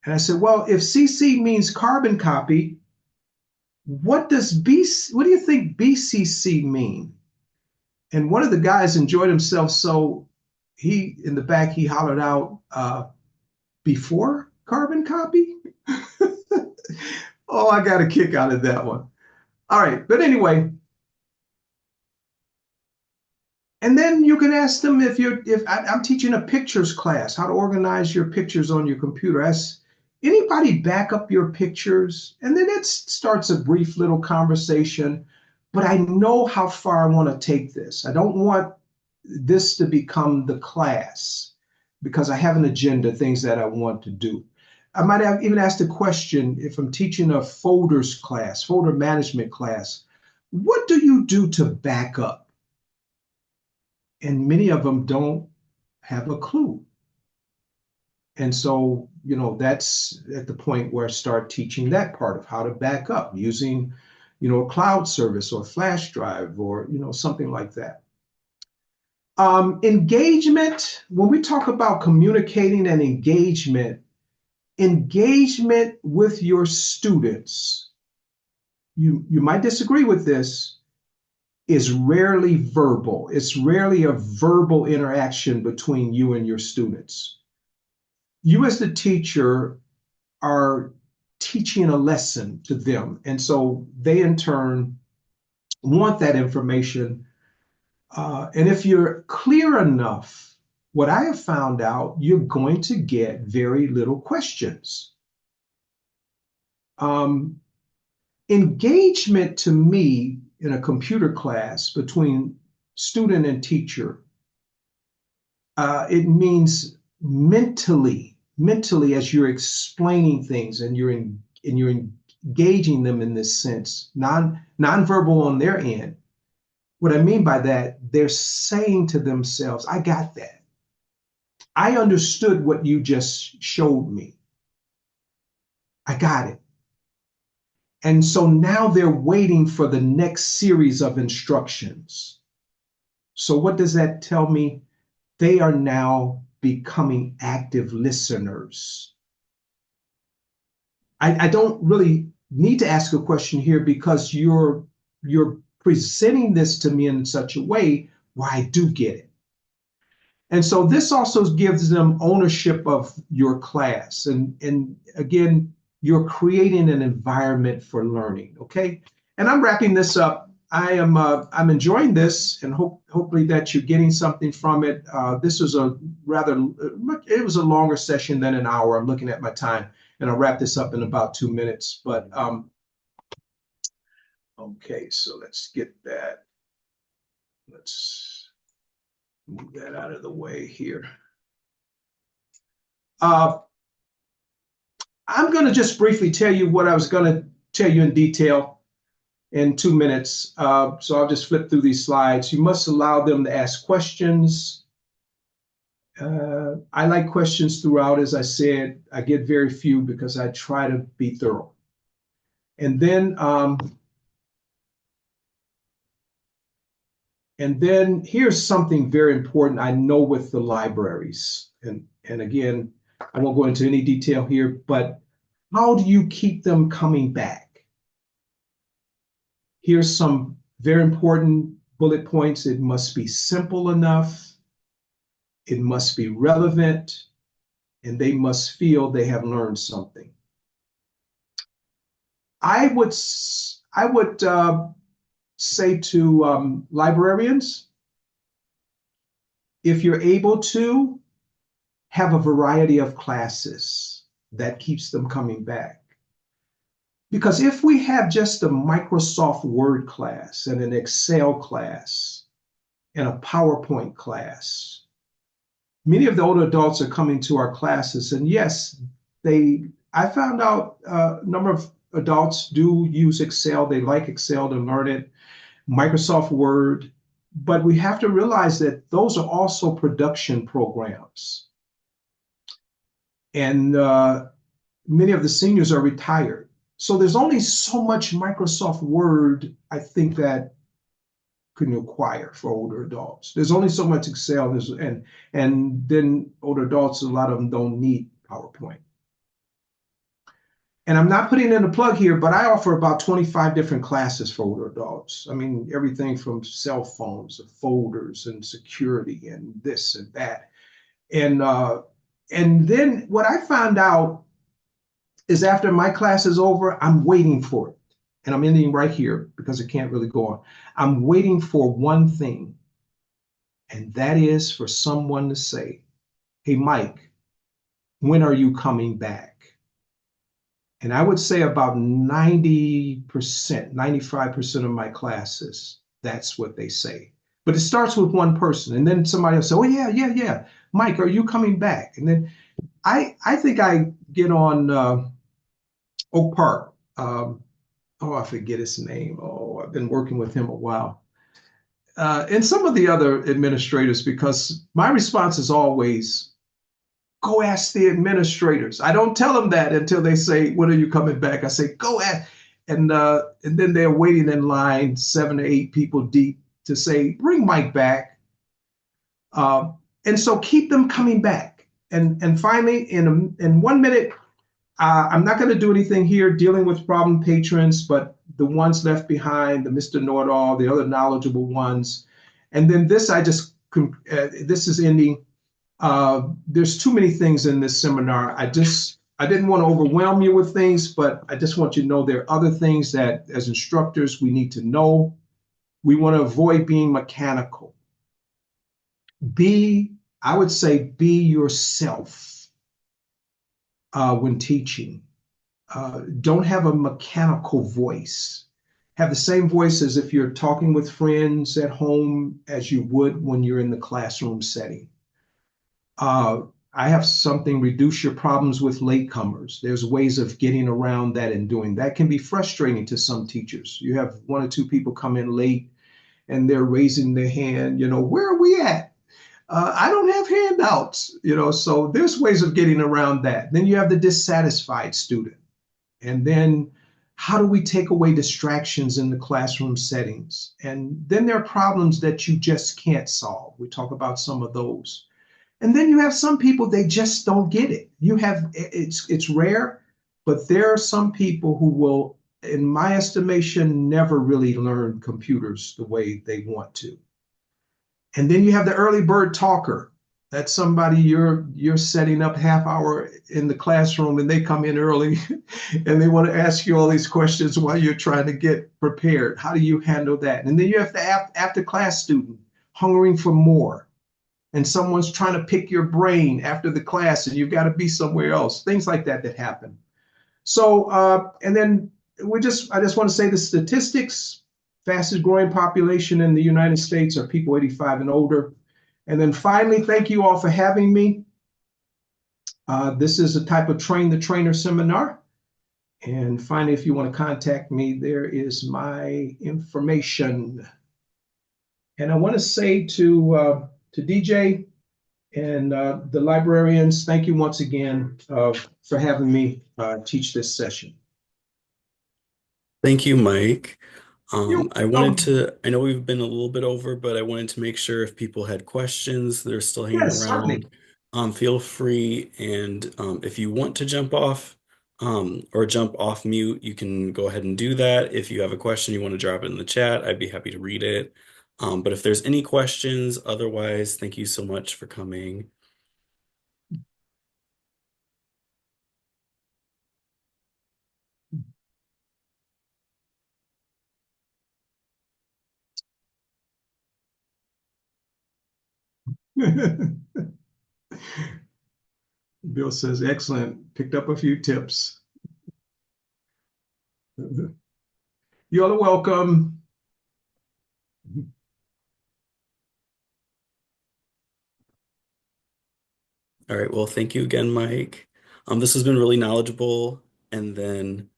Speaker 2: And I said, well, if CC means carbon copy, what do you think BCC mean? And one of the guys enjoyed himself, so in the back, he hollered out, before carbon copy? Oh, I got a kick out of that one. All right, but anyway, and then you can ask them if I'm teaching a pictures class, how to organize your pictures on your computer. Ask anybody back up your pictures, and then it starts a brief little conversation. But I know how far I want to take this. I don't want this to become the class because I have an agenda, things that I want to do. I might have even asked a question if I'm teaching a folders class, folder management class. What do you do to back up? And many of them don't have a clue. And so, that's at the point where I start teaching that part of how to back up using, a cloud service or flash drive or, something like that. Engagement, when we talk about communicating and engagement with your students, you might disagree with this, is rarely verbal. It's rarely a verbal interaction between you and your students. You, as the teacher, are teaching a lesson to them. And so they, in turn, want that information. And if you're clear enough, what I have found out, you're going to get very little questions. Um, Engagement to me in a computer class between student and teacher, it means mentally as you're explaining things and you're engaging them in this sense, nonverbal on their end. What I mean by that, they're saying to themselves, I got that. I understood what you just showed me. I got it. And so now they're waiting for the next series of instructions. So what does that tell me? They are now becoming active listeners. I don't really need to ask a question here because you're presenting this to me in such a way where I do get it. And so this also gives them ownership of your class. And again, you're creating an environment for learning. Okay. And I'm wrapping this up. I'm enjoying this and hopefully that you're getting something from it. This was it was a longer session than an hour. I'm looking at my time and I'll wrap this up in about 2 minutes. But okay, so let's get that. Let's move that out of the way here. Uh, I'm going to just briefly tell you what I was going to tell you in detail in 2 minutes. So I'll just flip through these slides. You must allow them to ask questions. I like questions throughout. As I said, I get very few because I try to be thorough. And then here's something very important I know with the libraries. And again, I won't go into any detail here, but how do you keep them coming back? Here's some very important bullet points. It must be simple enough. It must be relevant, and they must feel they have learned something. I would say to librarians, if you're able to have a variety of classes, that keeps them coming back. Because if we have just a Microsoft Word class and an Excel class and a PowerPoint class, many of the older adults are coming to our classes, and yes, I found out a number of adults do use Excel. They like Excel to learn it, Microsoft Word, but we have to realize that those are also production programs. And many of the seniors are retired. So there's only so much Microsoft Word, I think, that can acquire for older adults. There's only so much Excel, and then older adults, a lot of them don't need PowerPoint. And I'm not putting in a plug here, but I offer about 25 different classes for older adults. I mean, everything from cell phones, folders, and security, and this and that. And then what I found out is after my class is over, I'm waiting for it. And I'm ending right here because it can't really go on. I'm waiting for one thing, and that is for someone to say, hey, Mike, when are you coming back? And I would say about 90%, 95% of my classes, that's what they say. But it starts with one person, and then somebody will say, oh, yeah. Mike, are you coming back? And then I think I get on Oak Park. I forget his name. Oh, I've been working with him a while. And some of the other administrators, because my response is always, Go ask the administrators. I don't tell them that until they say, when are you coming back? I say, go ask. And then they're waiting in line, 7 to 8 people deep, to say, bring Mike back. Uh, and so keep them coming back. And finally, in 1 minute, I'm not going to do anything here dealing with problem patrons, but the ones left behind, the Mr. Know-it-all, the other knowledgeable ones. And then this is ending. There's too many things in this seminar. I didn't want to overwhelm you with things, but I just want you to know there are other things that as instructors we need to know. We want to avoid being mechanical. I would say, be yourself when teaching. Don't have a mechanical voice. Have the same voice as if you're talking with friends at home as you would when you're in the classroom setting. Uh, I have something, reduce your problems with latecomers. There's ways of getting around that and doing that. Can be frustrating to some teachers. You have 1 or 2 people come in late and they're raising their hand, where are we at? I don't have handouts, so there's ways of getting around that. Then you have the dissatisfied student. And then how do we take away distractions in the classroom settings? And then there are problems that you just can't solve. We talk about some of those. And then you have some people, they just don't get it. It's rare, but there are some people who will, in my estimation, never really learn computers the way they want to. And then you have the early bird talker. That's somebody you're setting up half hour in the classroom and they come in early and they want to ask you all these questions while you're trying to get prepared. How do you handle that? And then you have the after class student hungering for more. And someone's trying to pick your brain after the class and you've got to be somewhere else. Things like that happen. So, and then I just want to say the statistics, fastest growing population in the United States are people 85 and older. And then finally, thank you all for having me. This is a type of train the trainer seminar. And finally, if you want to contact me, there is my information. And I want to say to DJ and the librarians, thank you once again for having me teach this session.
Speaker 1: Thank you, Mike.
Speaker 2: You're welcome.
Speaker 1: I know we've been a little bit over, but I wanted to make sure if people had questions, they're still hanging
Speaker 2: Yes, certainly.
Speaker 1: around, feel free. And if you want to jump off or jump off mute, you can go ahead and do that. If you have a question, you want to drop it in the chat, I'd be happy to read it. But if there's any questions, otherwise, thank you so much for coming.
Speaker 2: Bill says, excellent. Picked up a few tips. You're welcome.
Speaker 1: All right, well, thank you again, Mike. This has been really knowledgeable. And then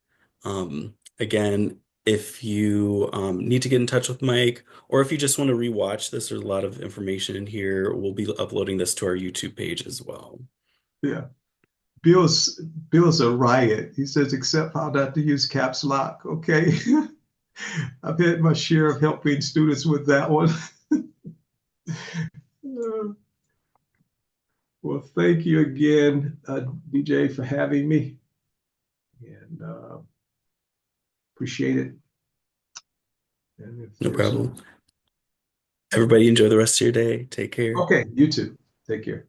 Speaker 1: again, if you need to get in touch with Mike, or if you just want to rewatch this, there's a lot of information in here. We'll be uploading this to our YouTube page as well.
Speaker 2: Yeah. Bill's Bill's a riot. He says, except how not to use caps lock. Okay. I've had my share of helping students with that one. Well, thank you again, DJ, for having me, and appreciate it. And if
Speaker 1: No
Speaker 2: there's
Speaker 1: problem. Everybody enjoy the rest of your day. Take care.
Speaker 2: okay, you too. Take care.